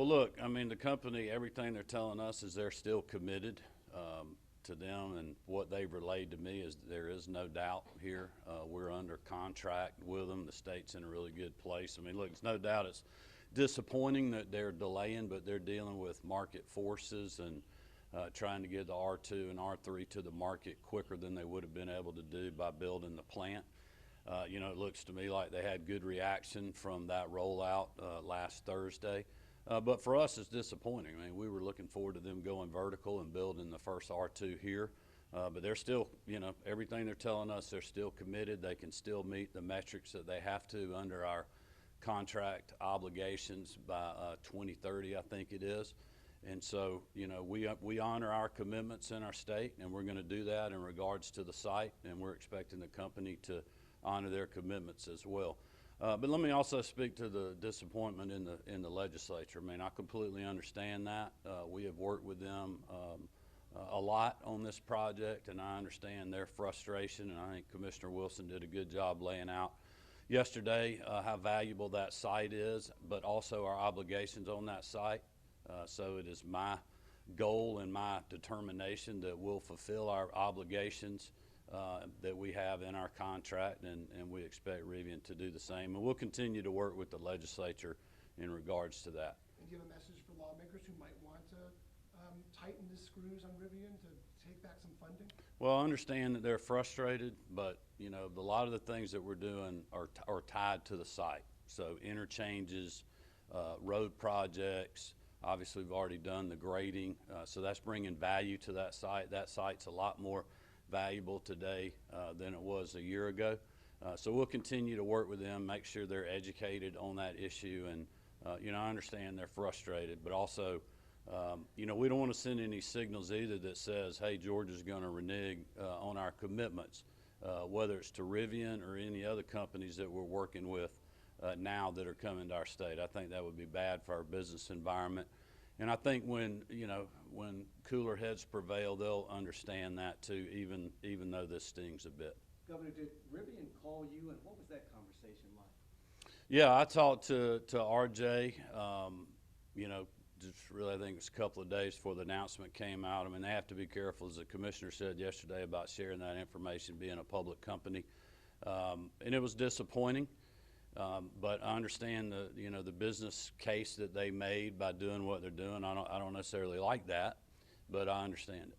look, I mean, the company, everything they're telling us is they're still committed to them, and what they've relayed to me is there is no doubt here. We're under contract with them. The state's in a really good place. I mean, look, it's no doubt it's disappointing that they're delaying, but they're dealing with market forces and trying to get the R2 and R3 to the market quicker than they would have been able to do by building the plant. You know, it looks to me like they had good reaction from that rollout last Thursday. But for us, it's disappointing. I mean, we were looking forward to them going vertical and building the first R2 here. But they're still, you know, everything they're telling us, they're still committed. They can still meet the metrics that they have to under our contract obligations by 2030, I think it is. And so, you know, we honor our commitments in our state, and we're going to do that in regards to the site, and we're expecting the company to honor their commitments as well. But let me also speak to the disappointment in the legislature. I mean, I completely understand that. We have worked with them a lot on this project, and I understand their frustration, and I think Commissioner Wilson did a good job laying out yesterday how valuable that site is, but also our obligations on that site. So it is my goal and my determination that we'll fulfill our obligations that we have in our contract, and we expect Rivian to do the same. And we'll continue to work with the legislature in regards to that. And do you have a message for lawmakers who might want to tighten the screws on Rivian to take back some funding? Well, I understand that they're frustrated, but you know, a lot of the things that we're doing are tied to the site. So interchanges, road projects. Obviously, we've already done the grading, so that's bringing value to that site. That site's a lot more valuable today than it was a year ago. So we'll continue to work with them, make sure they're educated on that issue. And, you know, I understand they're frustrated, but also, you know, we don't want to send any signals either that says, hey, Georgia's going to renege on our commitments, whether it's to Rivian or any other companies that we're working with now that are coming to our state. I think that would be bad for our business environment. And I think when, you know, when cooler heads prevail, they'll understand that too, even though this stings a bit. Governor, did Rivian call you, and what was that conversation like? Yeah, I talked to RJ, you know, just really I think it was a couple of days before the announcement came out. I mean, they have to be careful, as the commissioner said yesterday, about sharing that information being a public company. And it was disappointing. But I understand the, you know, the business case that they made by doing what they're doing. I don't necessarily like that, but I understand it.